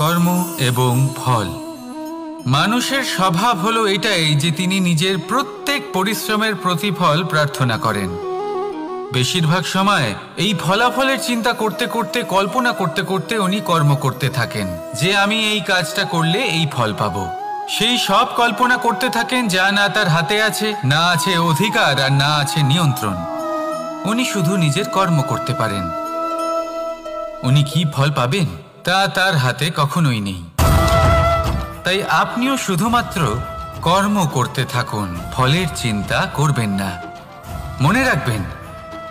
কর্ম এবং ফল। মানুষের স্বভাব হলো এটাই যে তিনি নিজের প্রত্যেক পরিশ্রমের প্রতিফল প্রার্থনা করেন। বেশিরভাগ সময় এই ফলাফলের চিন্তা করতে করতে, কল্পনা করতে করতে উনি কর্ম করতে থাকেন যে আমি এই কাজটা করলে এই ফল পাবো। সেই সব কল্পনা করতে থাকেন যা না তার হাতে আছে, না আছে অধিকার আর না আছে নিয়ন্ত্রণ। উনি শুধু নিজের কর্ম করতে পারেন। উনি কি ফল পাবেন তা তার হাতে কখনোই নেই। তাই আপনিও শুধুমাত্র কর্ম করতে থাকুন, ফলের চিন্তা করবেন না। মনে রাখবেন,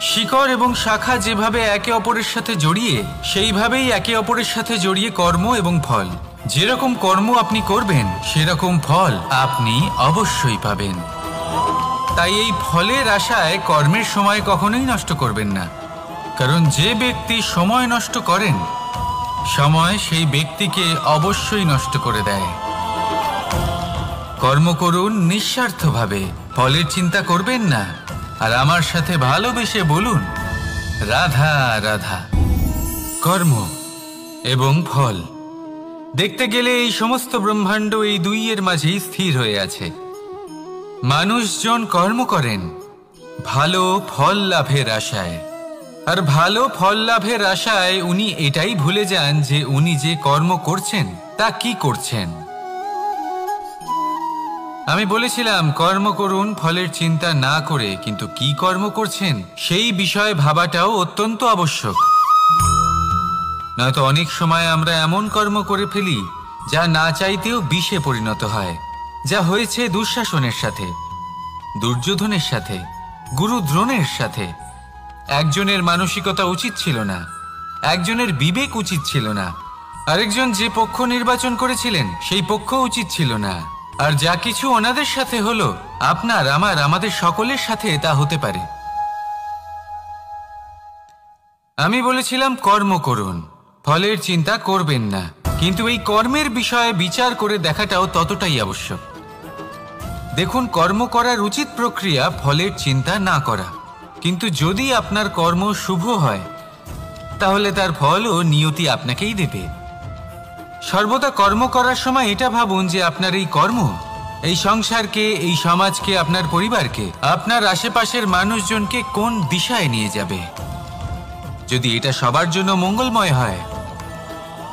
শিকড় এবং শাখা যেভাবে একে অপরের সাথে জড়িয়ে, সেইভাবেই একে অপরের সাথে জড়িয়ে কর্ম এবং ফল। যেরকম কর্ম আপনি করবেন সেরকম ফল আপনি অবশ্যই পাবেন। তাই এই ফলের আশায় কর্মের সময় কখনোই নষ্ট করবেন না, কারণ যে ব্যক্তি সময় নষ্ট করেন, সময় সেই ব্যক্তিকে অবশ্যই নষ্ট করে দেয়। কর্ম করুন নিঃস্বার্থভাবে, ফলের চিন্তা করবেন না, আর আমার সাথে ভালোবেসে বলুন রাধা রাধা। কর্ম এবং ফল। দেখতে গেলে এই সমস্ত ব্রহ্মাণ্ড এই দুইয়ের মাঝেই স্থির হয়ে আছে। মানুষজন কর্ম করেন ভালো ফল লাভের আশায়, আর ভালো ফল লাভের আশায় উনি এটাই ভুলে যান যে উনি যে কর্ম করছেন তা কি করছেন। আমি বলেছিলাম কর্ম করুন ফলের চিন্তা না করে, কিন্তু কি কর্ম করছেন সেই বিষয়ে ভাবাটাও অত্যন্ত আবশ্যক। নয়তো অনেক সময় আমরা এমন কর্ম করে ফেলি যা না চাইতেও বিষে পরিণত হয়, যা হয়েছে দুঃশাসনের সাথে, দুর্যোধনের সাথে, গুরু দ্রোণের সাথে। একজনের মানসিকতা উচিত ছিল না, একজনের বিবেক উচিত ছিল না, আরেকজন যে পক্ষ নির্বাচন করেছিলেন সেই পক্ষ উচিত ছিল না। আর যা কিছু ওনাদের সাথে হলো, আপনার, আমার, আমাদের সকলের সাথে তা হতে পারে। আমি বলেছিলাম কর্ম করুন, ফলের চিন্তা করবেন না, কিন্তু এই কর্মের বিষয়ে বিচার করে দেখাটাও ততটাই আবশ্যক। দেখুন, কর্ম করার উচিত প্রক্রিয়া ফলের চিন্তা না করা, কিন্তু যদি আপনার কর্ম শুভ হয় তাহলে তার ফলও নিয়তি আপনাকেই দেবে। সর্বদা কর্ম করার সময় এটা ভাবুন যে আপনার এই কর্ম এই সংসারকে, এই সমাজকে, আপনার পরিবারকে, আপনার আশেপাশের মানুষজনকে কোন দিশায় নিয়ে যাবে। যদি এটা সবার জন্য মঙ্গলময় হয়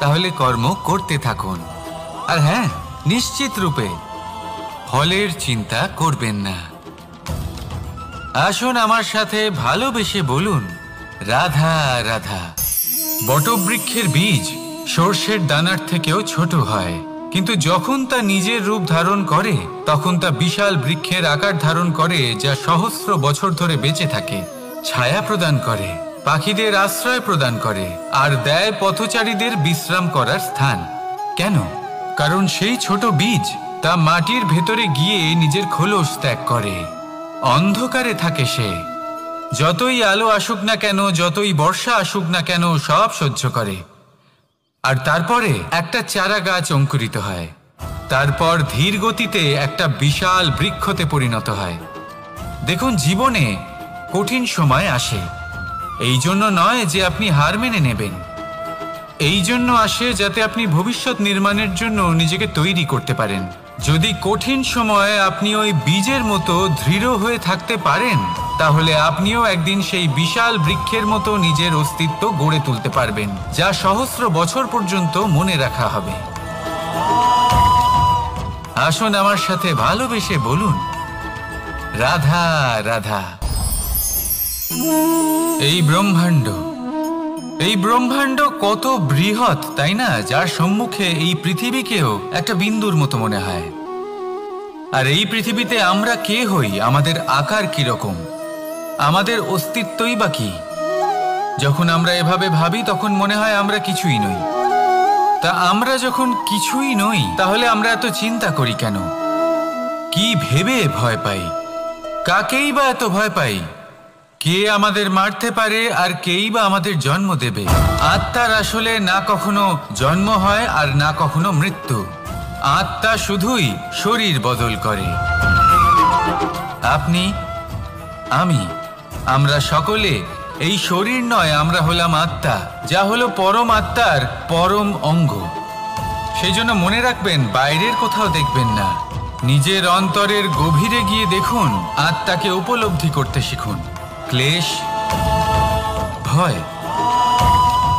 তাহলে কর্ম করতে থাকুন। আর হ্যাঁ, নিশ্চিত রূপে ফলের চিন্তা করবেন না। আসুন আমার সাথে ভালোবেসে বলুন রাধা রাধা। বটবৃক্ষের বীজ সর্ষের দানার থেকেও ছোট হয়, কিন্তু যখন তা নিজের রূপ ধারণ করে তখন তা বিশাল বৃক্ষের আকার ধারণ করে, যা সহস্র বছর ধরে বেঁচে থাকে, ছায়া প্রদান করে, পাখিদের আশ্রয় প্রদান করে, আর দেয় পথচারীদের বিশ্রাম করার স্থান। কেন? কারণ সেই ছোট বীজ তা মাটির ভেতরে গিয়ে নিজের খোলস ত্যাগ করে। অন্ধকারে থাকে সে, যতই আলো আসুক না কেন, যতই বর্ষা আসুক না কেন, সব সহ্য করে। আর তারপরে একটা চারা গাছ অঙ্কুরিত হয়, তারপর ধীর গতিতে একটা বিশাল বৃক্ষতে পরিণত হয়। দেখুন, জীবনে কঠিন সময় আসে, এই জন্য নয় যে আপনি হার মেনে নেবেন, এই জন্য আসে যাতে আপনি ভবিষ্যৎ নির্মাণের জন্য নিজেকে তৈরি করতে পারেন। যদি কঠিন সময়ে আপনি ওই বীজের মতো দৃঢ় হয়ে থাকতে পারেন, তাহলে আপনিও একদিন সেই বিশাল বৃক্ষের মতো নিজের অস্তিত্ব গড়ে তুলতে পারবেন, যা সহস্র বছর পর্যন্ত মনে রাখা হবে। আসুন আমার সাথে ভালোবেসে বলুন রাধা রাধা। এই ব্রহ্মাণ্ড কত বৃহৎ, তাই না? যার সম্মুখে এই পৃথিবীকেও একটা বিন্দুর মতো মনে হয়। আর এই পৃথিবীতে আমরা কে হই, আমাদের আকার কিরকম, আমাদের অস্তিত্বই বা কি? যখন আমরা এভাবে ভাবি তখন মনে হয় আমরা কিছুই নই। তা আমরা যখন কিছুই নই, তাহলে আমরা এত চিন্তা করি কেন? কি ভেবে ভয় পাই? কাকেই বা এত ভয় পাই? কে আমাদের মারতে পারে আর কেই বা আমাদের জন্ম দেবে? আত্মার আসলে না কখনো জন্ম হয় আর না কখনো মৃত্যু। আত্মা শুধুই শরীর বদল করে। আপনি, আমি, আমরা সকলে এই শরীর নয়, আমরা হলাম আত্মা, যা হলো পরম আত্মার পরম অঙ্গ। সেই জন্য মনে রাখবেন, বাইরের কোথাও দেখবেন না, নিজের অন্তরের গভীরে গিয়ে দেখুন, আত্মাকে উপলব্ধি করতে শিখুন। ক্লেশ, ভয়,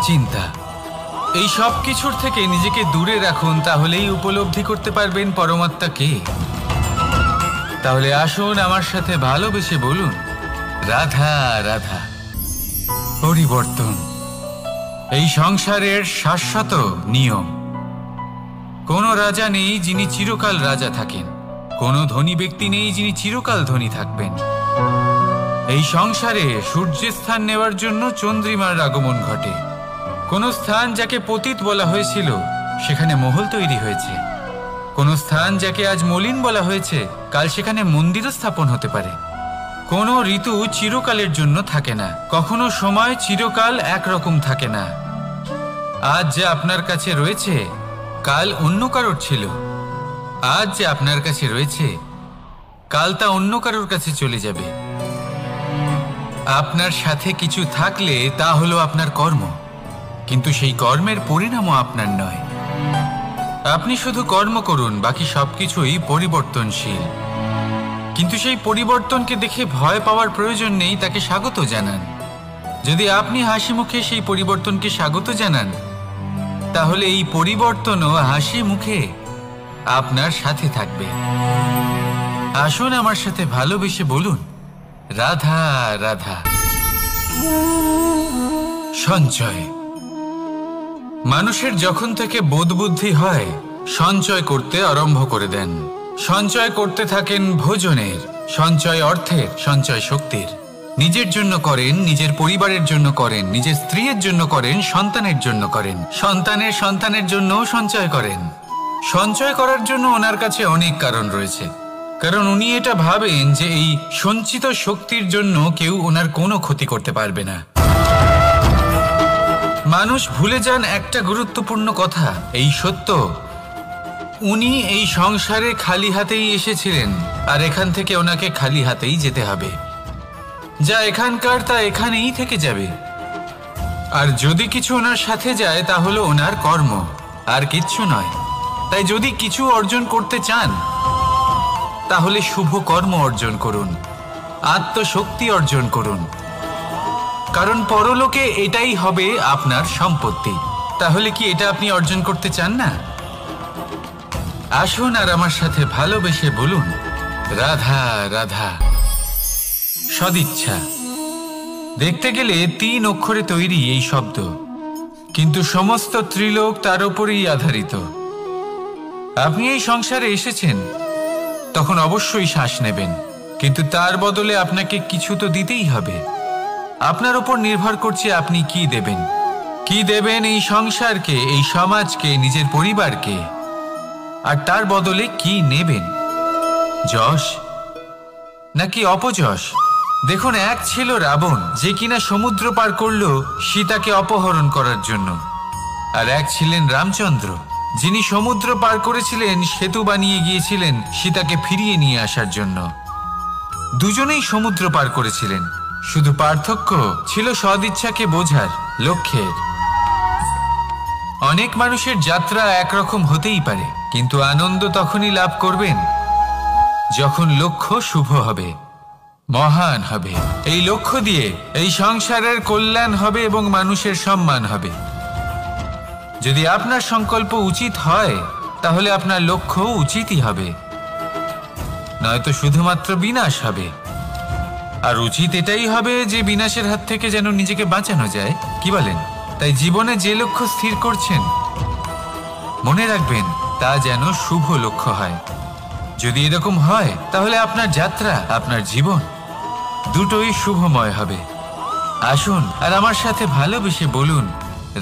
চিন্তা, এই সব কিছুর থেকে নিজেকে দূরে রাখুন, তাহলেই উপলব্ধি করতে পারবেন পরমাত্মা কে। তাহলে আসুন আমার সাথে ভালোবেসে বলুন, রাধা রাধা। পরিবর্তন এই সংসারের শাশ্বত নিয়ম। কোনো রাজা নেই যিনি চিরকাল রাজা থাকেন, কোনো ধনী ব্যক্তি নেই যিনি চিরকাল ধনী থাকবেন। এই সংসারে সূর্যের স্থান নেওয়ার জন্য চন্দ্রিমার আগমন ঘটে। কোন স্থান যাকে পতিত বলা হয়েছিল সেখানে মহল তৈরি হয়েছে। কোন স্থান যাকে আজ মলিন বলা হয়েছে কাল সেখানে মন্দিরও স্থাপন হতে পারে। কোনো ঋতু চিরকালের জন্য থাকে না, কখনো সময় চিরকাল একরকম থাকে না। আজ যে আপনার কাছে রয়েছে কাল অন্য কারোর ছিল, আজ যে আপনার কাছে রয়েছে কাল তা অন্য কারোর কাছে চলে যাবে। আপনার সাথে কিছু থাকলে তা হলো আপনার কর্ম, কিন্তু সেই কর্মের পরিণামও আপনার নয়। আপনি শুধু কর্ম করুন, বাকি সবকিছুই পরিবর্তনশীল। কিন্তু সেই পরিবর্তনকে দেখে ভয় পাওয়ার প্রয়োজন নেই, তাকে স্বাগত জানান। যদি আপনি হাসি মুখে সেই পরিবর্তনকে স্বাগত জানান, তাহলে এই পরিবর্তনও হাসি মুখে আপনার সাথে থাকবে। আসুন আমার সাথে ভালোবেসে বলুন, রাধা রাধা। সঞ্চয়। মানুষের যখন থেকে বোধবুদ্ধি হয় সঞ্চয় করতে আরম্ভ করে দেন। সঞ্চয় করতে থাকেন ভোজনের, সঞ্চয় অর্থের, সঞ্চয় শক্তির। নিজের জন্য করেন, নিজের পরিবারের জন্য করেন, নিজের স্ত্রীর জন্য করেন, সন্তানের জন্য করেন, সন্তানের সন্তানের জন্যও সঞ্চয় করেন। সঞ্চয় করার জন্য ওনার কাছে অনেক কারণ রয়েছে, কারণ উনি এটা ভাবেন যে এই সঞ্চিত শক্তির জন্য কেউ ওনার কোনো ক্ষতি করতে পারবে না। মানুষ ভুলে যান একটা গুরুত্বপূর্ণ কথা, এই সত্য, উনি এই সংসারে খালি হাতেই এসেছিলেন, আর এখান থেকে ওনাকে খালি হাতেই যেতে হবে। যা এখানকার তা এখানেই থেকে যাবে। আর যদি কিছু ওনার সাথে যায় তা হলো ওনার কর্ম, আর কিচ্ছু নয়। তাই যদি কিছু অর্জন করতে চান তাহলে শুভ কর্ম অর্জন করুন, আত্মশক্তি অর্জন করুন, কারণ পরলোকে এটাই হবে আপনার সম্পত্তি। তাহলে কি এটা আপনি অর্জন করতে চান না? আসুন আর আমার সাথে ভালোবেসে বলুন, রাধা রাধা। সদিচ্ছা। দেখতে গেলে 3 অক্ষরে তৈরি এই শব্দ, কিন্তু সমস্ত ত্রিলোক তার উপরেই আধারিত। আপনি এই সংসারে এসেছেন, তখন অবশ্যই শ্বাস নেবেন, কিন্তু তার বদলে আপনাকে কিছু তো দিতেই হবে। আপনার উপর নির্ভর করছে আপনি কি দেবেন। কি দেবেন এই সংসারকে, এই সমাজকে, নিজের পরিবারকে, আর তার বদলে কি নেবেন? যশ নাকি অপযশ? দেখুন, এক ছিল রাবণ, যে কিনা সমুদ্র পার করল সীতাকে অপহরণ করার জন্য, আর এক ছিলেন রামচন্দ্র, যিনি সমুদ্র পার করেছিলেন, সেতু বানিয়ে গিয়েছিলেন সীতাকে ফিরিয়ে নিয়ে আসার জন্য। দুজনেই সমুদ্র পার করেছিলেন, শুধু পার্থক্য ছিল সদিচ্ছাকে বোঝার, লক্ষ্যের। অনেক মানুষের যাত্রা একরকম হতেই পারে, কিন্তু আনন্দ তখনই লাভ করবেন যখন লক্ষ্য শুভ হবে, মহান হবে। এই লক্ষ্য দিয়ে এই সংসারের কল্যাণ হবে এবং মানুষের সম্মান হবে। যদি আপনার সংকল্প উচিত হয় তাহলে আপনার লক্ষ্য উচিতই হবে, নয়তো শুধুমাত্র বিনাশ হবে। আর উচিত এটাই হবে যে বিনাশের হাত থেকে যেন নিজেকে বাঁচানো যায়, কি বলেন? তাই জীবনে যে লক্ষ্য স্থির করছেন মনে রাখবেন তা যেন শুভ লক্ষ্য হয়। যদি এরকম হয় তাহলে আপনার যাত্রা, আপনার জীবন দুটোই শুভময় হবে। আসুন আর আমার সাথে ভালোবেসে বলুন,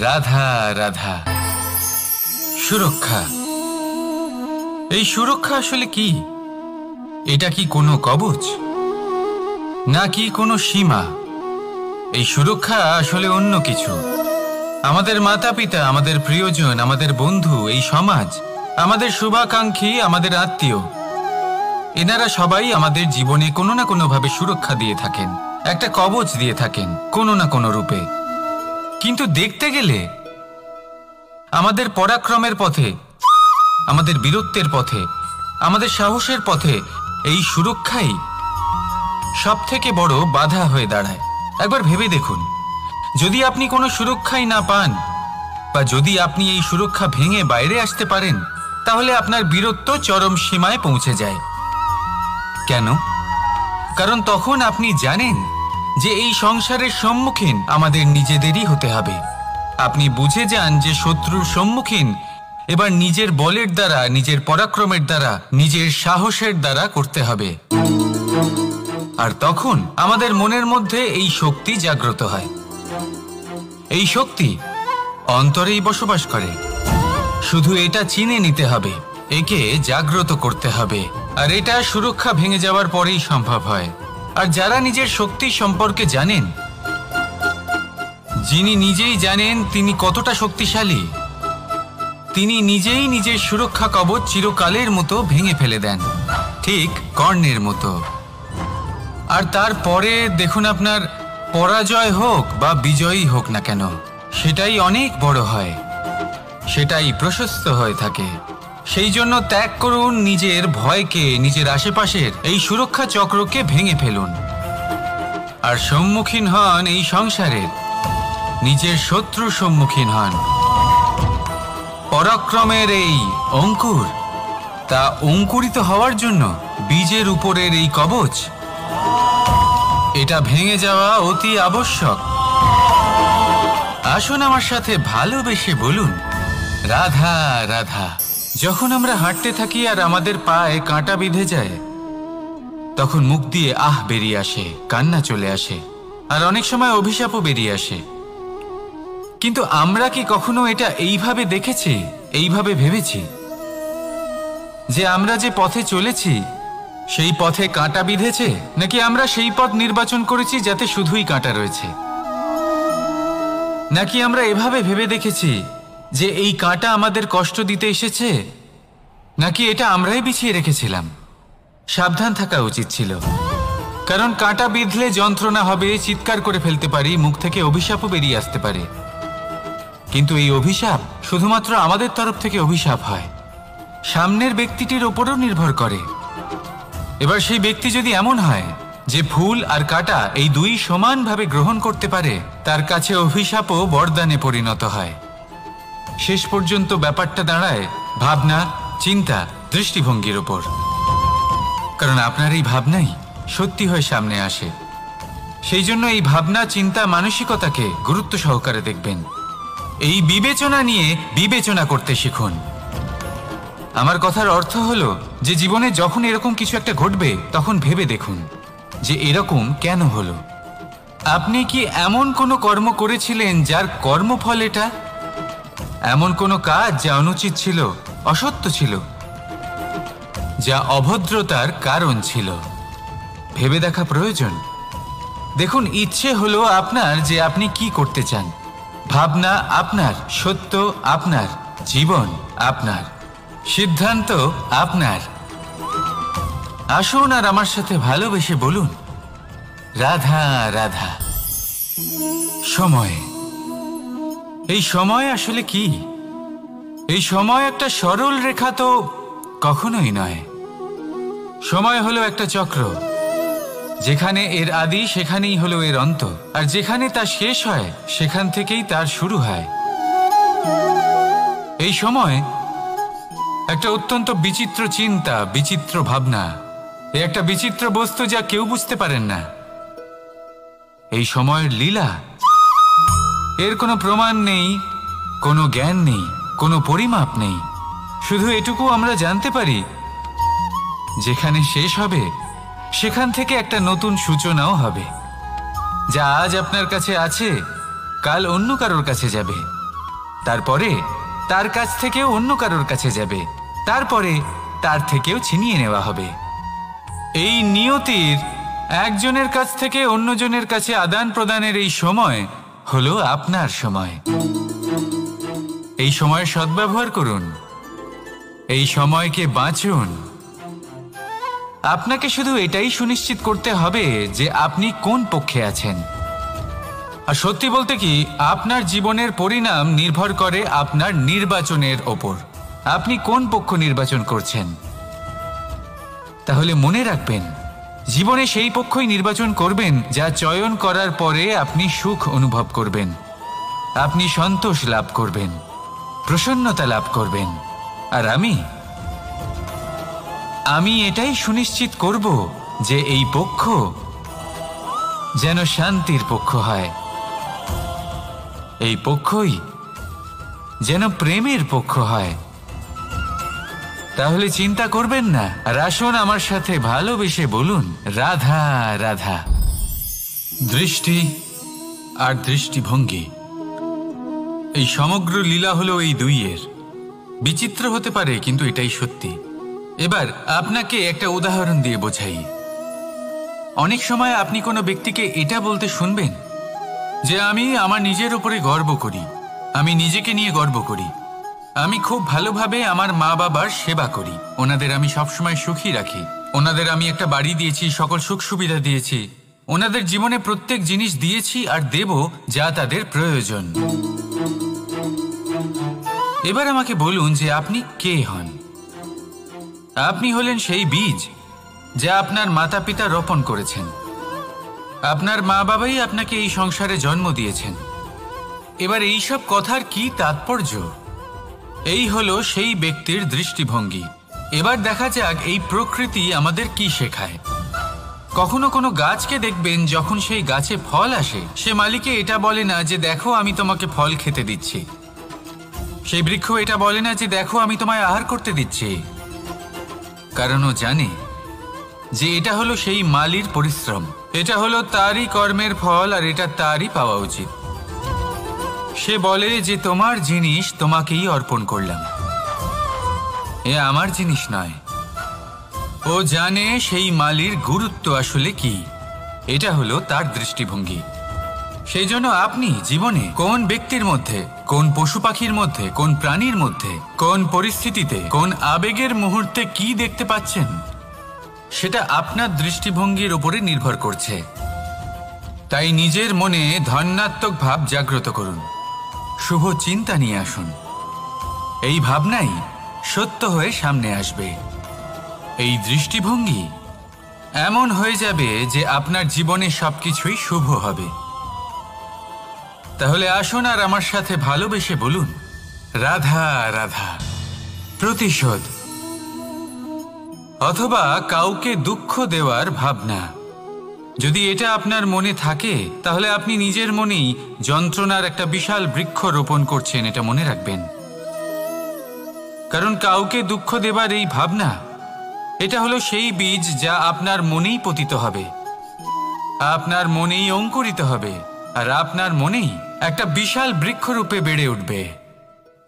রাধা রাধা। সুরক্ষা। এই সুরক্ষা আসলে কি? এটা কি কোনো কবচ নাকি কোনো সীমা? এই সুরক্ষা আসলে অন্য কিছু। আমাদের মাতা পিতা, আমাদের প্রিয়জন, আমাদের বন্ধু, এই সমাজ, আমাদের শুভাকাঙ্ক্ষী, আমাদের আত্মীয়, এনারা সবাই আমাদের জীবনে কোনো না কোনো ভাবে সুরক্ষা দিয়ে থাকেন, একটা কবচ দিয়ে থাকেন কোনো না কোনো রূপে। কিন্তু দেখতে গেলে আমাদের পরাক্রমের পথে আমাদের বীরত্বের পথে, আমাদের সাহসের পথে এই সুরক্ষাই সব থেকে বড় বাধা হয়ে দাঁড়ায়। একবার ভেবে দেখুন, যদি আপনি কোনো সুরক্ষাই না পান বা যদি আপনি এই সুরক্ষা ভেঙে বাইরে আসতে পারেন, তাহলে আপনার বীরত্ব চরম সীমায় পৌঁছে যায়। কেন? কারণ তখন আপনি জানেন যে এই সংসারের সম্মুখীন আমাদের নিজেদেরই হতে হবে। আপনি বুঝে যান যে শত্রুর সম্মুখীন এবার নিজের বলের দ্বারা, নিজের পরাক্রমের দ্বারা, নিজের সাহসের দ্বারা করতে হবে। আর তখন আমাদের মনের মধ্যে এই শক্তি জাগ্রত হয়। এই শক্তি অন্তরেই বসবাস করে। শুধু এটা চিনে নিতে হবে, একে জাগ্রত করতে হবে। আর এটা সুরক্ষা ভেঙে যাওয়ার পরেই সম্ভব হয়। আর যারা নিজের শক্তি সম্পর্কে জানেন, যিনি নিজেই জানেন তিনি কতটা শক্তিশালী, তিনি নিজেই নিজের সুরক্ষা কবচ চিরকালের মতো ভেঙে ফেলে দেন, ঠিক কর্ণের মতো। আর তারপরে দেখুন, আপনার পরাজয় হোক বা বিজয়ী হোক না কেন, সেটাই অনেক বড় হয়, সেটাই প্রশস্ত হয়ে থাকে। সেই জন্য ত্যাগ করুন নিজের ভয়কে, নিজের আশেপাশের এই সুরক্ষা চক্রকে ভেঙে ফেলুন। আর সম্মুখীন হন এই সংসারের নিজের শত্রুর সম্মুখীন হন। পরাক্রমের এই অঙ্কুর, তা অঙ্কুরিত হওয়ার জন্য বীজের উপরের এই কবচ, এটা ভেঙে যাওয়া অতি আবশ্যক। আসুন আমার সাথে ভালোবেসে বলুন, রাধা রাধা। যখন আমরা হাঁটতে থাকি আর আমাদের পায়ে কাঁটা বিঁধে যায়, তখন মুখ দিয়ে আহ বেরিয়ে আসে, কান্না চলে আসে, আর অনেক সময় অভিশাপও বেরিয়ে আসে। কিন্তু আমরা কি কখনো এটা এইভাবে দেখেছি, এইভাবে ভেবেছি যে আমরা যে পথে চলেছি সেই পথে কাঁটা বিঁধেছে, নাকি আমরা সেই পথ নির্বাচন করেছি যাতে শুধুই কাঁটা রয়েছে? নাকি আমরা এভাবে ভেবে দেখেছি যে এই কাঁটা আমাদের কষ্ট দিতে এসেছে, নাকি এটা আমরাই বিছিয়ে রেখেছিলাম? সাবধান থাকা উচিত ছিল, কারণ কাঁটা বিঁধলে যন্ত্রণা হবে, চিৎকার করে ফেলতে পারি, মুখ থেকে অভিশাপও বেরিয়ে আসতে পারে। কিন্তু এই অভিশাপ শুধুমাত্র আমাদের তরফ থেকে অভিশাপ হয়, সামনের ব্যক্তিটির ওপরও নির্ভর করে। এবার সেই ব্যক্তি যদি এমন হয় যে ফুল আর কাঁটা এই দুই সমানভাবে গ্রহণ করতে পারে, তার কাছে অভিশাপও বরদানে পরিণত হয়। শেষ পর্যন্ত ব্যাপারটা দাঁড়ায় ভাবনা, চিন্তা, দৃষ্টিভঙ্গির ওপর। কারণ আপনার এই ভাবনাই সত্যি হয়ে সামনে আসে। সেই জন্য এই ভাবনা, চিন্তা, মানসিকতাকে গুরুত্ব সহকারে দেখবেন। এই বিবেচনা নিয়ে বিবেচনা করতে শিখুন। আমার কথার অর্থ হলো যে জীবনে যখন এরকম কিছু একটা ঘটবে, তখন ভেবে দেখুন যে এরকম কেন হলো। আপনি কি এমন কোনো কর্ম করেছিলেন যার কর্মফল এটা? এমন কোনো কাজ যা অনুচিত ছিল, অসত্য ছিল, যা অভদ্রতার কারণ ছিল? ভেবে দেখা প্রয়োজন। দেখুন, ইচ্ছে হলো আপনার যে আপনি কি করতে চান, ভাবনা আপনার, সত্য আপনার, জীবন আপনার, সিদ্ধান্ত আপনার। আসুন আর আমার সাথে ভালোবেসে বলুন, রাধা রাধা। সময়, এই সময় আসলে কি? এই সময় একটা সরল রেখা তো কখনোই নয়। সময় হলো একটা চক্র, যেখানে এর আদি সেখানেই হলো এর অন্ত, আর যেখানে তা শেষ হয় সেখান থেকেই তার শুরু হয়। এই সময় একটা অত্যন্ত বিচিত্র চিন্তা, বিচিত্র ভাবনা, একটা বিচিত্র বস্তু যা কেউ বুঝতে পারেন না। এই সময়ের লীলা, এর কোনো প্রমাণ নেই, কোনো জ্ঞান নেই, কোনো পরিমাপ নেই। শুধু এটুকু আমরা জানতে পারি, যেখানে শেষ হবে সেখান থেকে একটা নতুন সূচনাও হবে। যা আজ আপনার কাছে আছে, কাল অন্য কারোর কাছে যাবে, তারপরে তার কাছ থেকেও অন্য কারোর কাছে যাবে, তারপরে তার থেকেও ছিনিয়ে নেওয়া হবে। এই নিয়তির একজনের কাছ থেকে অন্যজনের কাছে আদান প্রদানের এই সময় হলো আপনার সময়। এই সময়ের সদ্ব্যবহার করুন, এই সময়কে বাঁচুন। আপনাকে শুধু এটাই সুনিশ্চিত করতে হবে যে আপনি কোন পক্ষে আছেন। আর সত্যি বলতে কি, আপনার জীবনের পরিণাম নির্ভর করে আপনার নির্বাচনের ওপর। আপনি কোন পক্ষ নির্বাচন করছেন। তাহলে মনে রাখবেন, জীবনে সেই পক্ষই নির্বাচন করবেন যা চয়ন করার পরে আপনি সুখ অনুভব করবেন, আপনি সন্তোষ লাভ করবেন, প্রসন্নতা লাভ করবেন। আর আমি এটাই সুনিশ্চিত করব যে এই পক্ষ যেন শান্তির পক্ষ হয়, এই পক্ষই যেন প্রেমের পক্ষ হয়। তাহলে চিন্তা করবেন না, আর আসুন আমার সাথে ভালোবেসে বলুন রাধা রাধা। দৃষ্টি আর দৃষ্টিভঙ্গি, এই সমগ্র লীলা হলো এই দুইয়ের। বিচিত্র হতে পারে, কিন্তু এটাই সত্যি। এবার আপনাকে একটা উদাহরণ দিয়ে বোঝাই। অনেক সময় আপনি কোনো ব্যক্তিকে এটা বলতে শুনবেন যে আমি আমার নিজের উপরে গর্ব করি, আমি নিজেকে নিয়ে গর্ব করি, আমি খুব ভালোভাবে আমার মা বাবার সেবা করি, ওনাদের আমি সবসময় সুখী রাখি, ওনাদের আমি একটা বাড়ি দিয়েছি, সকল সুখ সুবিধা দিয়েছি, ওনাদের জীবনে প্রত্যেক জিনিস দিয়েছি আর দেব যা তাদের প্রয়োজন। এবার আমাকে বলুন যে আপনি কে হন। আপনি হলেন সেই বীজ যা আপনার মাতা পিতা রোপণ করেছেন। আপনার মা বাবাই আপনাকে এই সংসারে জন্ম দিয়েছেন। এবার এইসব কথার কি তাৎপর্য? এই হলো সেই ব্যক্তির দৃষ্টিভঙ্গি। এবার দেখা যাক এই প্রকৃতি আমাদের কি শেখায়। কখনো কোনো গাছকে দেখবেন, যখন সেই গাছে ফল আসে, সে মালিকে এটা বলে না যে দেখো আমি তোমাকে ফল খেতে দিচ্ছি। সেই বৃক্ষ এটা বলে না যে দেখো আমি তোমায় আহার করতে দিচ্ছি, কারণ ও জানে যে এটা হলো সেই মালির পরিশ্রম, এটা হলো তারই কর্মের ফল, আর এটা তারই পাওয়া উচিত। সে বলে যে তোমার জিনিস তোমাকেই অর্পণ করলাম, এ আমার জিনিস নয়। ও জানে সেই মালির গুরুত্ব আসলে কি, এটা হলো তার দৃষ্টিভঙ্গি। সেই জন্য আপনি জীবনে কোন ব্যক্তির মধ্যে, কোন পশু পাখির মধ্যে, কোন প্রাণীর মধ্যে, কোন পরিস্থিতিতে, কোন আবেগের মুহূর্তে কি দেখতে পাচ্ছেন, সেটা আপনার দৃষ্টিভঙ্গির উপরে নির্ভর করছে। তাই নিজের মনে ধনাত্মক ভাব জাগ্রত করুন, শুভ চিন্তা নিয়ে আসুন। এই ভাবনাই সত্য হয়ে সামনে আসবে। এই দৃষ্টিভঙ্গি এমন হয়ে যাবে যে আপনার জীবনে সবকিছুই শুভ হবে। তাহলে আসুন আর আমার সাথে ভালোবেসে বলুন রাধা রাধা। প্রতিশোধ অথবা কাউকে দুঃখ দেওয়ার ভাবনা, যদি এটা আপনার মনে থাকে, তাহলে আপনি নিজের মনেই যন্ত্রণার একটা বিশাল বৃক্ষ রোপণ করছেন, এটা মনে রাখবেন। কারণ কাউকে দুঃখ দেবার এই ভাবনা, এটা হলো সেই বীজ যা আপনার মনেই পতিত হবে, আপনার মনেই অঙ্কুরিত হবে, আর আপনার মনেই একটা বিশাল বৃক্ষরূপে বেড়ে উঠবে।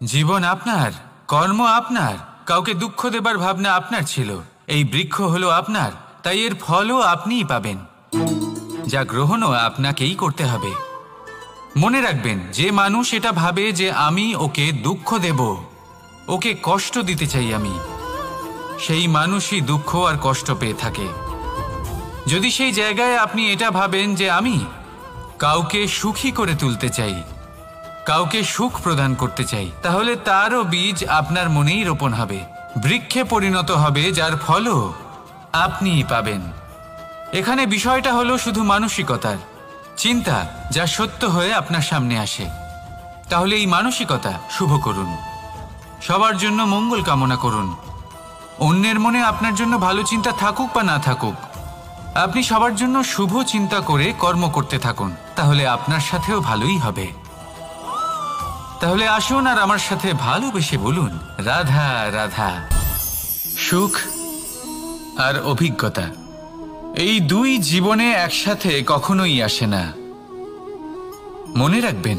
জীবন আপনার, কর্ম আপনার, কাউকে দুঃখ দেবার ভাবনা আপনার ছিল, এই বৃক্ষ হলো আপনার, তাই এর ফলও আপনিই পাবেন, যা গ্রহণও আপনাকেই করতে হবে। মনে রাখবেন, যে মানুষ এটা ভাবে যে আমি ওকে দুঃখ দেব, ওকে কষ্ট দিতে চাই আমি, সেই মানুষই দুঃখ আর কষ্ট পেয়ে থাকে। যদি সেই জায়গায় আপনি এটা ভাবেন যে আমি কাউকে সুখী করে তুলতে চাই, কাউকে সুখ প্রদান করতে চাই, তাহলে তারও বীজ আপনার মনেই রোপণ হবে, বৃক্ষে পরিণত হবে, যার ফলও আপনিই পাবেন। এখানে বিষয়টা হলো শুধু মানসিকতার চিন্তা, যা সত্য হয়ে আপনার সামনে আসে। তাহলে এই মানসিকতা শুভ করুন, সবার জন্য মঙ্গল কামনা করুন। অন্যের মনে আপনার জন্য ভালো চিন্তা থাকুক বা না থাকুক, আপনি সবার জন্য শুভ চিন্তা করে কর্ম করতে থাকুন, তাহলে আপনার সাথেও ভালোই হবে। তাহলে আসুন আর আমার সাথে ভালোবেসে বলুন রাধা রাধা। সুখ আর অভিজ্ঞতা, এই দুই জীবনে একসাথে কখনোই আসে না। মনে রাখবেন,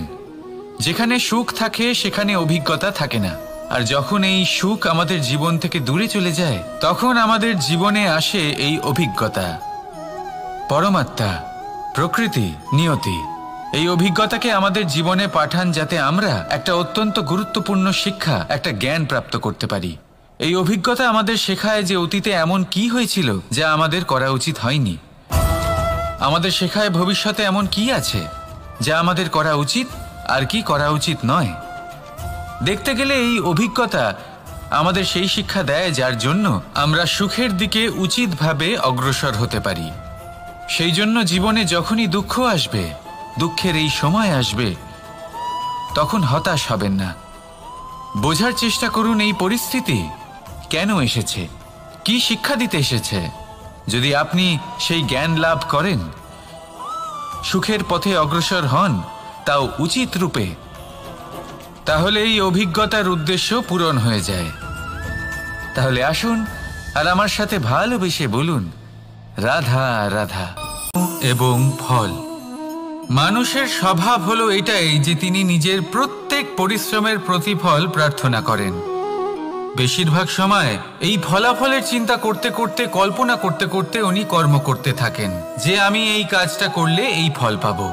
যেখানে সুখ থাকে সেখানে অভিজ্ঞতা থাকে না, আর যখন এই সুখ আমাদের জীবন থেকে দূরে চলে যায়, তখন আমাদের জীবনে আসে এই অভিজ্ঞতা। পরমাত্মা, প্রকৃতি, নিয়তি এই অভিজ্ঞতাকে আমাদের জীবনে পাঠান, যাতে আমরা একটা অত্যন্ত গুরুত্বপূর্ণ শিক্ষা, একটা জ্ঞান প্রাপ্ত করতে পারি। এই অভিজ্ঞতা আমাদের শেখায় যে অতীতে এমন কি হয়েছিল যা আমাদের করা উচিত হয়নি। আমাদের শেখায় ভবিষ্যতে এমন কি আছে যা আমাদের করা উচিত আর কি করা উচিত নয়। দেখতে গেলে এই অভিজ্ঞতা আমাদের সেই শিক্ষা দেয় যার জন্য আমরা সুখের দিকে উচিতভাবে অগ্রসর হতে পারি। সেই জন্য জীবনে যখনই দুঃখ আসবে, দুঃখের এই সময় আসবে, তখন হতাশ হবেন না। বোঝার চেষ্টা করুন এই পরিস্থিতি কেন এসেছে, কি শিক্ষা দিতে এসেছে। যদি আপনি সেই জ্ঞান লাভ করেন, সুখের পথে অগ্রসর হন, তাও উচিত রূপে, তাহলে এই অভিজ্ঞতার উদ্দেশ্য পূরণ হয়ে যায়। তাহলে আসুন আর আমার সাথে ভালোবেসে বলুন, রাধা রাধা। এবং ফল। মানুষের স্বভাব হলো এটাই যে তিনি নিজের প্রত্যেক পরিশ্রমের প্রতিফল প্রার্থনা করেন। বেশিরভাগ সময় এই ফলাফলের চিন্তা করতে করতে, কল্পনা করতে করতে উনি কর্ম করতে থাকেন যে আমি এই কাজটা করলে এই ফল পাবো।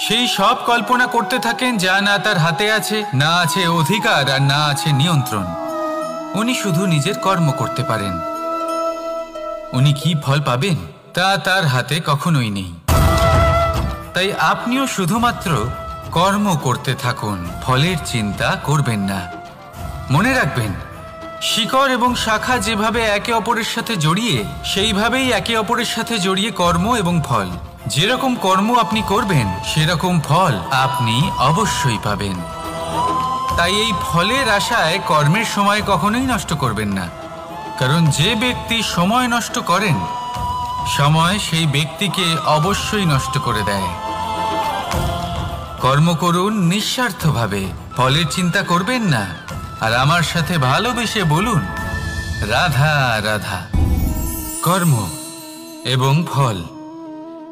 সেই সব কল্পনা করতে থাকেন যা না তার হাতে আছে, না আছে অধিকার, আর না আছে নিয়ন্ত্রণ। উনি শুধু নিজের কর্ম করতে পারেন। উনি কি ফল পাবেন তা তার হাতে কখনোই নেই। তাই আপনিও শুধুমাত্র কর্ম করতে থাকুন, ফলের চিন্তা করবেন না। মনে রাখবেন, শিকড় এবং শাখা যেভাবে একে অপরের সাথে জড়িয়ে, সেইভাবেই একে অপরের সাথে জড়িয়ে কর্ম এবং ফল। যেরকম কর্ম আপনি করবেন, সেরকম ফল আপনি অবশ্যই পাবেন। তাই এই ফলের আশায় কর্মের সময় কখনোই নষ্ট করবেন না, কারণ যে ব্যক্তি সময় নষ্ট করেন, সময় সেই ব্যক্তিকে অবশ্যই নষ্ট করে দেয়। কর্ম করুন নিঃস্বার্থভাবে, ফলের চিন্তা করবেন না, আর আমার সাথে ভালোবেসে বলুন, রাধা রাধা। কর্ম এবং ফল।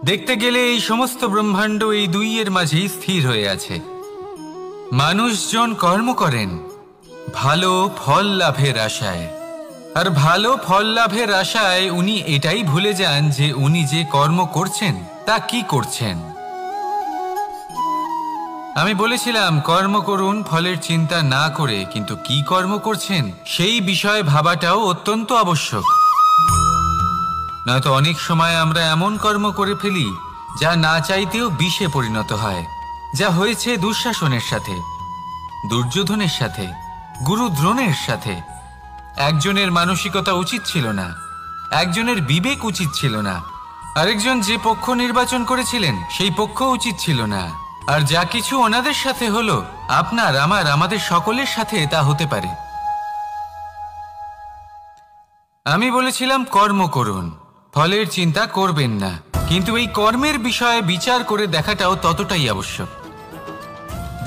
দেখতে গেলে এই সমস্ত ব্রহ্মাণ্ড এই দুইয়ের মাঝেই স্থির হয়ে আছে। মানুষজন কর্ম করেন ভালো ফল লাভের আশায়, আর ভালো ফল লাভের আশায় উনি এটাই ভুলে যান যে উনি যে কর্ম করছেন তা কি করছেন। আমি বলেছিলাম কর্ম করুন ফলের চিন্তা না করে, কিন্তু কি কর্ম করছেন সেই বিষয়ে ভাবাটাও অত্যন্ত আবশ্যক। নয়তো অনেক সময় আমরা এমন কর্ম করে ফেলি যা না চাইতেও বিষে পরিণত হয়। যা হয়েছে দুঃশাসনের সাথে, দুর্যোধনের সাথে, গুরু দ্রোণের সাথে। একজনের মানসিকতা উচিত ছিল না, একজনের বিবেক উচিত ছিল না, আরেকজন যে পক্ষ নির্বাচন করেছিলেন সেই পক্ষ উচিত ছিল না। আর যা কিছু ওনাদের সাথে হলো, আপনার, আমার, আমাদের সকলের সাথে তা হতে পারে। আমি বলেছিলাম কর্ম করুন, ফলের চিন্তা করবেন না, কিন্তু এই কর্মের বিষয়ে বিচার করে দেখাটাও ততটাই আবশ্যক।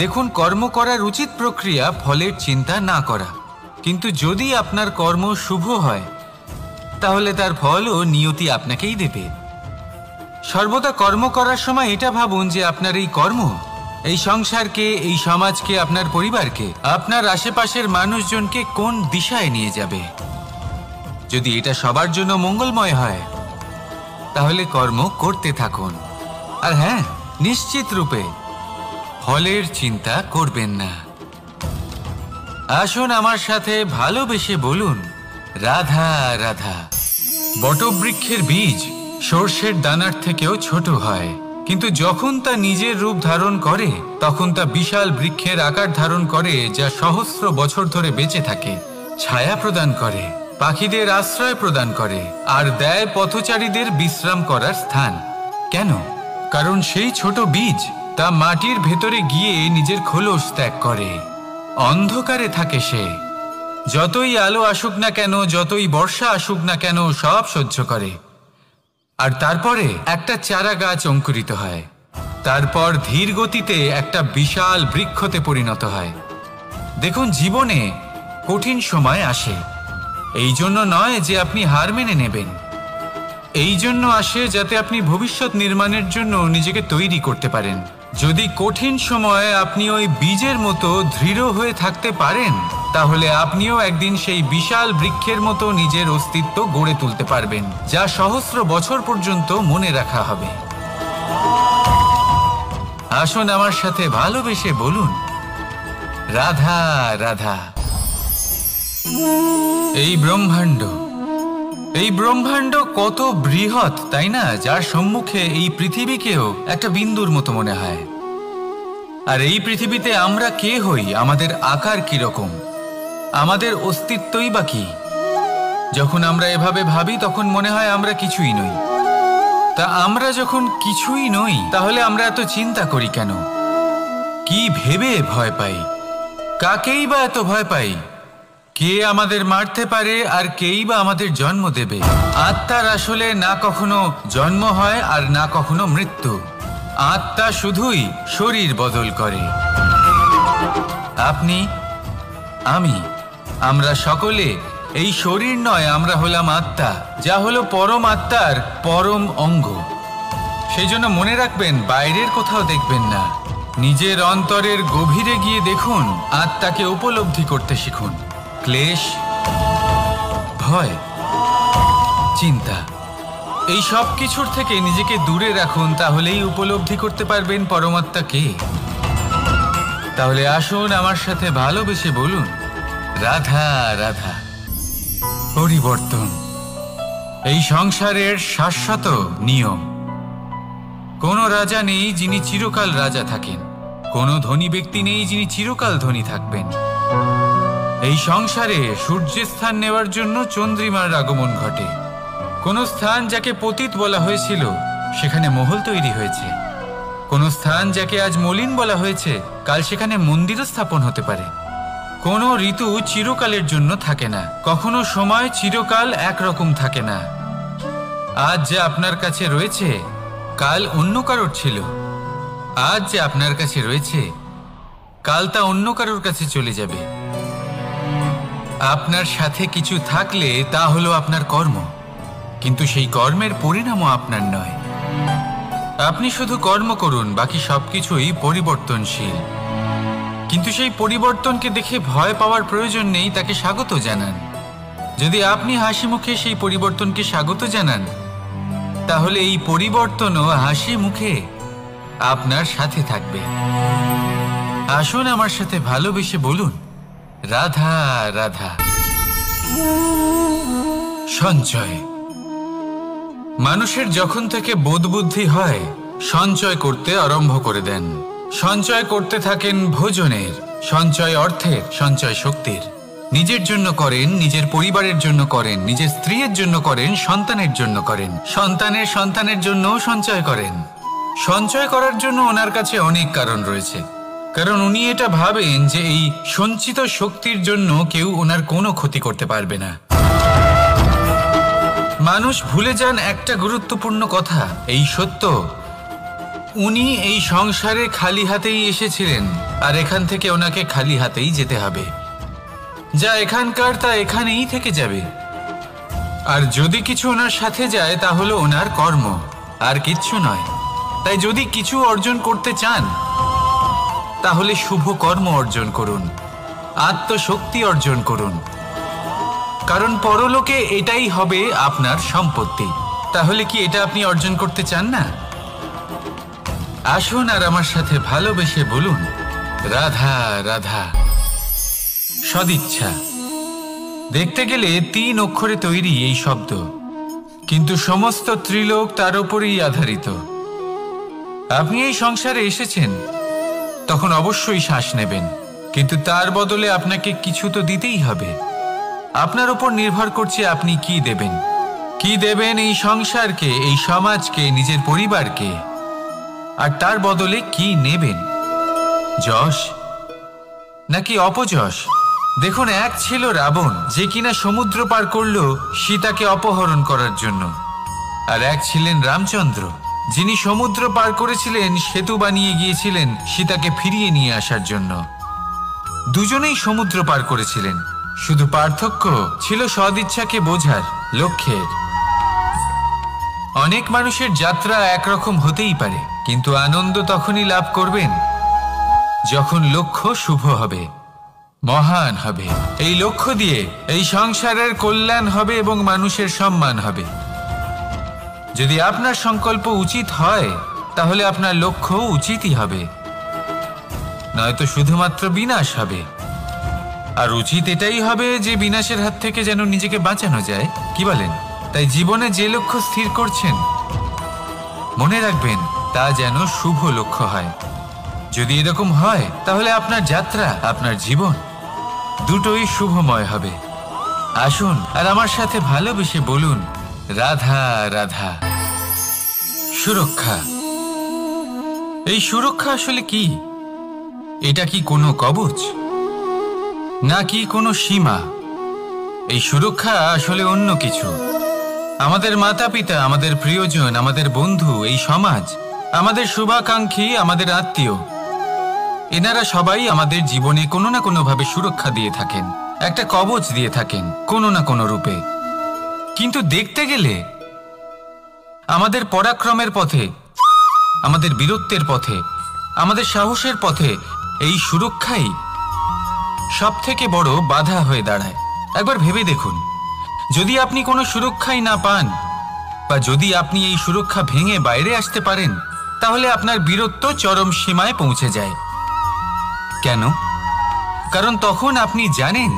দেখুন, কর্ম করার উচিত প্রক্রিয়া ফলের চিন্তা না করা, কিন্তু যদি আপনার কর্ম শুভ হয় তাহলে তার ফল ও নিয়তি আপনাকেই দেবে। সর্বদা কর্ম করার সময় এটা ভাবুন যে আপনার এই কর্ম এই সংসারকে, এই সমাজকে, আপনার পরিবারকে, আপনার আশেপাশের মানুষজনকে কোন দিশায় নিয়ে যাবে। যদি এটা সবার জন্য মঙ্গলময় হয় তাহলে কর্ম করতে থাকুন। আর হ্যাঁ, নিশ্চিত রূপে ফলের চিন্তা করবেন না। আসুন আমার সাথে ভালোবেসে বলুন, রাধা রাধা। বটবৃক্ষের বীজ সর্ষের দানার থেকেও ছোট হয়, কিন্তু যখন তা নিজের রূপ ধারণ করে তখন তা বিশাল বৃক্ষের আকার ধারণ করে, যা সহস্র বছর ধরে বেঁচে থাকে, ছায়া প্রদান করে, পাখিদের আশ্রয় প্রদান করে, আর দেয় পথচারীদের বিশ্রাম করার স্থান। কেন? কারণ সেই ছোট বীজ তা মাটির ভেতরে গিয়ে নিজের খোলস ত্যাগ করে। অন্ধকারে থাকে সে, যতই আলো আসুক না কেন, যতই বর্ষা আসুক না কেন, সব সহ্য করে। আর তারপরে একটা চারা গাছ অঙ্কুরিত হয়, তারপর ধীর গতিতে একটা বিশাল বৃক্ষতে পরিণত হয়। দেখুন, জীবনে কঠিন সময় আসে, এই জন্য নয় যে আপনি হার মেনে নেবেন, এই জন্য আসে যাতে আপনি ভবিষ্যৎ নির্মাণের জন্য নিজেকে তৈরি করতে পারেন। যদি কঠিন সময়ে আপনি ওই বীজের মতো দৃঢ় হয়ে থাকতে পারেন, তাহলে আপনিও একদিন সেই বিশাল বৃক্ষের মতো নিজের অস্তিত্ব গড়ে তুলতে পারবেন, যা সহস্র বছর পর্যন্ত মনে রাখা হবে। আসুন আমার সাথে ভালোবেসে বলুন, রাধা রাধা। এই ব্রহ্মাণ্ড কত বৃহৎ, তাই না? যার সম্মুখে এই পৃথিবীকেও একটা বিন্দুর মতো মনে হয়। আর এই পৃথিবীতে আমরা কে হই, আমাদের আকার কিরকম, আমাদের অস্তিত্বই বা কি? যখন আমরা এভাবে ভাবি তখন মনে হয় আমরা কিছুই নই। তা আমরা যখন কিছুই নই তাহলে আমরা এত চিন্তা করি কেন? কি ভেবে ভয় পাই? কাকেই বা এত ভয় পাই? কে আমাদের মারতে পারে আর কেই বা আমাদের জন্ম দেবে? আত্মার আসলে না কখনো জন্ম হয় আর না কখনো মৃত্যু। আত্মা শুধুই শরীর বদল করে। আপনি, আমি, আমরা সকলে এই শরীর নয়, আমরা হলাম আত্মা, যা হলো পরম আত্মার পরম অঙ্গ। সেই জন্য মনে রাখবেন, বাইরের কোথাও দেখবেন না, নিজের অন্তরের গভীরে গিয়ে দেখুন, আত্মাকে উপলব্ধি করতে শিখুন। ক্লেশ, ভয়, চিন্তা, এই সব কিছুর থেকে নিজেকে দূরে রাখুন, তাহলেই উপলব্ধি করতে পারবেন পরমাত্মা কে। তাহলে আসুন আমার সাথে ভালোবেসে বলুন, রাধা রাধা। পরিবর্তন এই সংসারের শাশ্বত নিয়ম। কোনো রাজা নেই যিনি চিরকাল রাজা থাকেন, কোনো ধনী ব্যক্তি নেই যিনি চিরকাল ধনী থাকবেন। এই সংসারে সূর্যের স্থান নেওয়ার জন্য চন্দ্রিমার আগমন ঘটে। কোন স্থান যাকে পতিত বলা হয়েছিল সেখানে মহল তৈরি হয়েছে। কোন স্থান যাকে আজ মলিন বলা হয়েছে কাল সেখানে মন্দিরও স্থাপন হতে পারে। কোনো ঋতু চিরকালের জন্য থাকে না, কখনো সময় চিরকাল একরকম থাকে না। আজ যে আপনার কাছে রয়েছে কাল অন্য কারোর ছিল। আজ যে আপনার কাছে রয়েছে কাল তা অন্য কারোর কাছে চলে যাবে। আপনার সাথে কিছু থাকলে তা হলো আপনার কর্ম, কিন্তু সেই কর্মের পরিণামও আপনার নয়। আপনি শুধু কর্ম করুন, বাকি সবকিছুই পরিবর্তনশীল। কিন্তু সেই পরিবর্তনকে দেখে ভয় পাওয়ার প্রয়োজন নেই, তাকে স্বাগত জানান। যদি আপনি হাসি মুখে সেই পরিবর্তনকে স্বাগত জানান, তাহলে এই পরিবর্তনও হাসি মুখে আপনার সাথে থাকবে। আসুন আমার সাথে ভালোবেসে বলুন, রাধা রাধা। সঞ্চয়। মানুষের যখন থেকে বোধ বুদ্ধি হয় সঞ্চয় করতে আরম্ভ করে দেন। সঞ্চয় করতে থাকেন ভোজনের, সঞ্চয় অর্থের, সঞ্চয় শক্তির। নিজের জন্য করেন, নিজের পরিবারের জন্য করেন, নিজের স্ত্রীর জন্য করেন, সন্তানের জন্য করেন, সন্তানের সন্তানের জন্যও সঞ্চয় করেন। সঞ্চয় করার জন্য ওনার কাছে অনেক কারণ রয়েছে, কারণ উনি এটা ভাবেন যে এই সঞ্চিত শক্তির জন্য কেউ ওনার কোনো ক্ষতি করতে পারবে না। মানুষ ভুলে যান একটা গুরুত্বপূর্ণ কথা, এই সত্য, উনি এই সংসারে খালি হাতেই এসেছিলেন আর এখান থেকে ওনাকে খালি হাতেই যেতে হবে। যা এখানকার তা এখানেই থেকে যাবে। আর যদি কিছু ওনার সাথে যায় তা হলো ওনার কর্ম, আর কিচ্ছু নয়। তাই যদি কিছু অর্জন করতে চান তাহলে শুভ কর্ম অর্জন করুন, আত্মশক্তি অর্জন করুন, কারণ পরলোকে এটাই হবে আপনার সম্পত্তি। তাহলে কি এটা আপনি অর্জন করতে চান না? আসুন আর আমার সাথে ভালোবেসে বলুন, রাধা রাধা। সদিচ্ছা। দেখতে গেলে 3 অক্ষরে তৈরি এই শব্দ, কিন্তু সমস্ত ত্রিলোক তার উপরেই আধারিত। আপনি এই সংসারে এসেছেন, তখন অবশ্যই শ্বাস নেবেন, কিন্তু তার বদলে আপনাকে কিছু তো দিতেই হবে। আপনার উপর নির্ভর করছে আপনি কি দেবেন। কি দেবেন এই সংসারকে, এই সমাজকে, নিজের পরিবারকে, আর তার বদলে কি নেবেন? যশ নাকি অপযশ? দেখুন, এক ছিল রাবণ, যে কিনা সমুদ্র পার করল সীতাকে অপহরণ করার জন্য, আর এক ছিলেন রামচন্দ্র, যিনি সমুদ্র পার করেছিলেন, সেতু বানিয়ে গিয়েছিলেন সীতাকে ফিরিয়ে নিয়ে আসার জন্য। দুজনেই সমুদ্র পার করেছিলেন, শুধু পার্থক্য ছিল সদিচ্ছাকে বোঝার, লক্ষ্যের। অনেক মানুষের যাত্রা একরকম হতেই পারে, কিন্তু আনন্দ তখনই লাভ করবেন যখন লক্ষ্য শুভ হবে, মহান হবে। এই লক্ষ্য দিয়ে এই সংসারের কল্যাণ হবে এবং মানুষের সম্মান হবে। যদি আপনার সংকল্প উচিত হয় তাহলে আপনার লক্ষ্য উচিতই হবে, নয়তো শুধুমাত্র বিনাশ হবে। আর উচিত এটাই হবে যে বিনাশের হাত থেকে যেন নিজেকে বাঁচানো যায়, কি বলেন? তাই জীবনে যে লক্ষ্য স্থির করছেন মনে রাখবেন তা যেন শুভ লক্ষ্য হয়। যদি এরকম হয় তাহলে আপনার যাত্রা, আপনার জীবন দুটোই শুভময় হবে। আসুন আর আমার সাথে ভালোবেসে বলুন, রাধা রাধা। সুরক্ষা। এই সুরক্ষা আসলে কি? এটা কি কোনো কবচ, নাকি কোনো সীমা? এই সুরক্ষা আসলে অন্য কিছু। আমাদের মাতা পিতা, আমাদের প্রিয়জন, আমাদের বন্ধু, এই সমাজ, আমাদের শুভাকাঙ্ক্ষী, আমাদের আত্মীয়, এনারা সবাই আমাদের জীবনে কোনো না কোনোভাবে সুরক্ষা দিয়ে থাকেন, একটা কবচ দিয়ে থাকেন কোনো না কোনো রূপে। কিন্তু দেখতে গেলে আমাদের পরাক্রমের পথে, আমাদের বীরত্বের পথে, আমাদের সাহসের পথে এই সুরক্ষাই সব থেকে বড় বাধা হয়ে দাঁড়ায়। একবার ভেবে দেখুন, যদি আপনি কোনো সুরক্ষাই না পান, বা যদি আপনি এই সুরক্ষা ভেঙে বাইরে আসতে পারেন, তাহলে আপনার বীরত্ব চরম সীমায় পৌঁছে যায়। কেন? কারণ তখন আপনি জানেন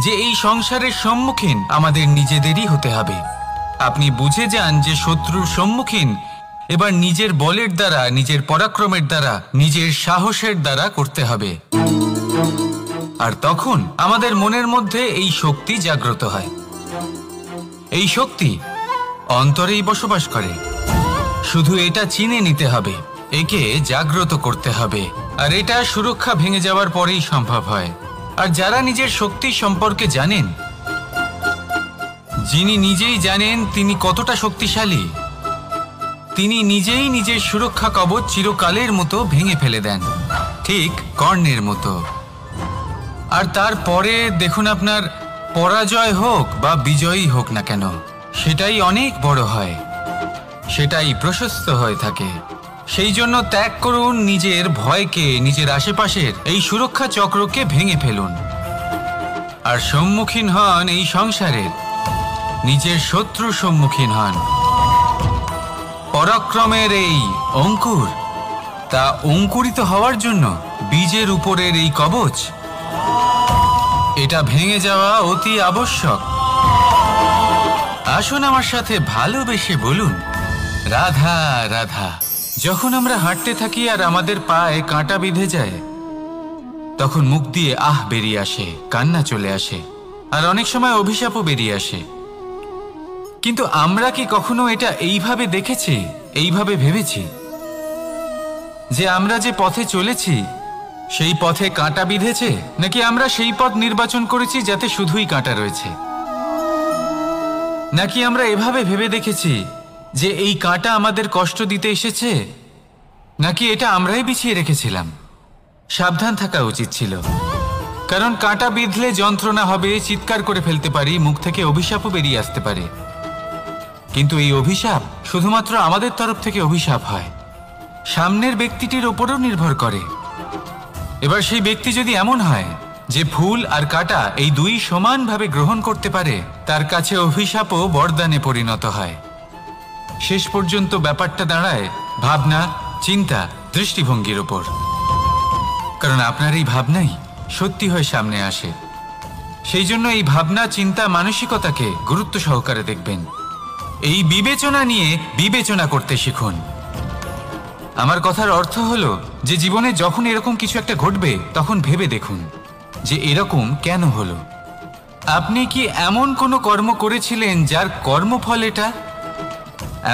যে এই সংসারের সম্মুখীন আমাদের নিজেদেরই হতে হবে। আপনি বুঝে যান যে শত্রুর সম্মুখীন এবার নিজের বলের দ্বারা, নিজের পরাক্রমের দ্বারা, নিজের সাহসের দ্বারা করতে হবে। আর তখন আমাদের মনের মধ্যে এই শক্তি জাগ্রত হয়। এই শক্তি অন্তরেই বসবাস করে। শুধু এটা চিনে নিতে হবে, একে জাগ্রত করতে হবে। আর এটা সুরক্ষা ভেঙে যাওয়ার পরেই সম্ভব হয়। আর যারা নিজের শক্তি সম্পর্কে জানেন, যিনি নিজেই জানেন তিনি কতটা শক্তিশালী, তিনি নিজেই নিজের সুরক্ষা কবচ চিরকালের মতো ভেঙে ফেলে দেন, ঠিক কর্ণের মতো। আর তারপরে দেখুন, আপনার পরাজয় হোক বা বিজয়ী হোক না কেন, সেটাই অনেক বড় হয়, সেটাই প্রশস্ত হয়ে থাকে। সেই জন্য ত্যাগ করুন নিজের ভয়কে, নিজের আশেপাশের এই সুরক্ষা চক্রকে ভেঙে ফেলুন, আর সম্মুখীন হন এই সংসারের নিজের শত্রুর সম্মুখীন হন। পরাক্রমের এই অঙ্কুর, তা অঙ্কুরিত হওয়ার জন্য বীজের উপরের এই কবচ, এটা ভেঙে যাওয়া অতি আবশ্যক। আসুন আমার সাথে ভালোবেসে বলুন, রাধা রাধা। যখন আমরা হাঁটতে থাকি আর আমাদের পায়ে কাঁটা বিঁধে যায়, তখন মুখ দিয়ে আহ বেরিয়ে আসে, কান্না চলে আসে, আর অনেক সময় অভিশাপও বেরিয়ে আসে। কিন্তু আমরা কি কখনো এটা এইভাবে দেখেছি, এইভাবে ভেবেছি যে আমরা যে পথে চলেছি সেই পথে কাঁটা বিঁধেছে, নাকি আমরা সেই পথ নির্বাচন করেছি যাতে শুধুই কাঁটা রয়েছে? নাকি আমরা এভাবে ভেবে দেখেছি যে এই কাঁটা আমাদের কষ্ট দিতে এসেছে, নাকি এটা আমরাই বিছিয়ে রেখেছিলাম? সাবধান থাকা উচিত ছিল, কারণ কাঁটা বিঁধলে যন্ত্রণা হবে, চিৎকার করে ফেলতে পারি, মুখ থেকে অভিশাপও বেরিয়ে আসতে পারে। কিন্তু এই অভিশাপ শুধুমাত্র আমাদের তরফ থেকে অভিশাপ হয়, সামনের ব্যক্তিটির ওপরও নির্ভর করে। এবার সেই ব্যক্তি যদি এমন হয় যে ফুল আর কাঁটা এই দুই সমানভাবে গ্রহণ করতে পারে, তার কাছে অভিশাপও বরদানে পরিণত হয়। শেষ পর্যন্ত ব্যাপারটা দাঁড়ায় ভাবনা, চিন্তা, দৃষ্টিভঙ্গির ওপর। কারণ আপনার এই ভাবনাই সত্যি হয়ে সামনে আসে। সেই জন্য এই ভাবনা, চিন্তা, মানসিকতাকে গুরুত্ব সহকারে দেখবেন। এই বিবেচনা নিয়ে বিবেচনা করতে শিখুন। আমার কথার অর্থ হলো যে জীবনে যখন এরকম কিছু একটা ঘটবে, তখন ভেবে দেখুন যে এরকম কেন হলো। আপনি কি এমন কোনো কর্ম করেছিলেন যার কর্মফল এটা?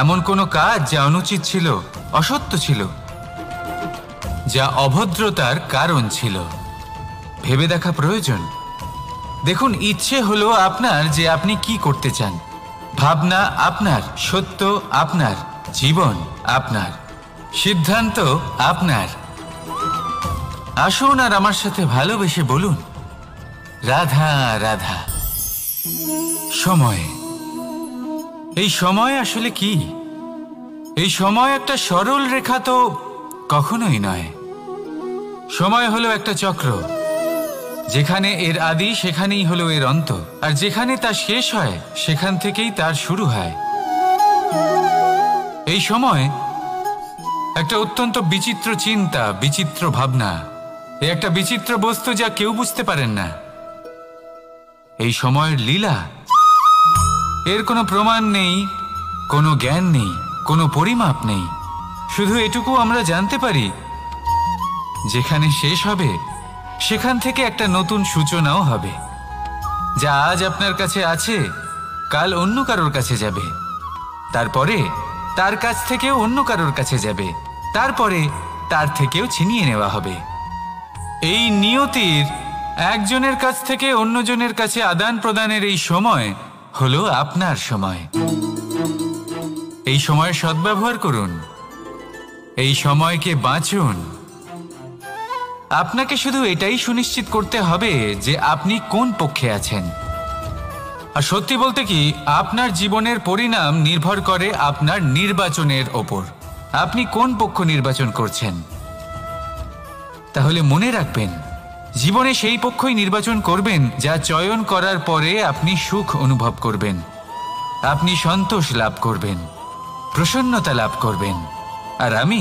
এমন কোনো কাজ যা অনুচিত ছিল, অসত্য ছিল, যা অভদ্রতার কারণ ছিল? ভেবে দেখা প্রয়োজন। দেখুন, ইচ্ছে হলো আপনার যে আপনি কি করতে চান, ভাবনা আপনার, সত্য আপনার, জীবন আপনার, সিদ্ধান্ত আপনার। আসুন আর আমার সাথে ভালোবেসে বলুন, রাধা রাধা। সময়। এই সময় আসলে কি? এই সময় একটা সরল রেখা তো কখনোই নয়। সময় হলো একটা চক্র, যেখানে এর আদি সেখানেই হলো এর অন্ত, আর যেখানে তা শেষ হয় সেখান থেকেই তার শুরু হয়। এই সময় একটা অত্যন্ত বিচিত্র চিন্তা, বিচিত্র ভাবনা, একটা বিচিত্র বস্তু যা কেউ বুঝতে পারেন না। এই সময়ের লীলা, এর কোনো প্রমাণ নেই, কোনো জ্ঞান নেই, কোনো পরিমাপ নেই। শুধু এটুকু আমরা জানতে পারি, যেখানে শেষ হবে সেখান থেকে একটা নতুন সূচনাও হবে। যা আজ আপনার কাছে আছে কাল অন্য কারোর কাছে যাবে, তারপরে তার কাছ থেকেও অন্য কারোর কাছে যাবে, তারপরে তার থেকেও ছিনিয়ে নেওয়া হবে। এই নিয়তির একজনের কাছ থেকে অন্যজনের কাছে আদান প্রদানের এই সময় হলো আপনার সময়। এই সময়ের সদ্ব্যবহার করুন, এই সময়কে বাঁচুন। আপনাকে শুধু এটাই সুনিশ্চিত করতে হবে যে আপনি কোন পক্ষে আছেন। আর সত্যি বলতে কি, আপনার জীবনের পরিণাম নির্ভর করে আপনার নির্বাচনের ওপর। আপনি কোন পক্ষ নির্বাচন করছেন। তাহলে মনে রাখবেন, জীবনে সেই পক্ষই নির্বাচন করবেন যা চয়ন করার পরে আপনি সুখ অনুভব করবেন, আপনি সন্তোষ লাভ করবেন, প্রসন্নতা লাভ করবেন। আর আমি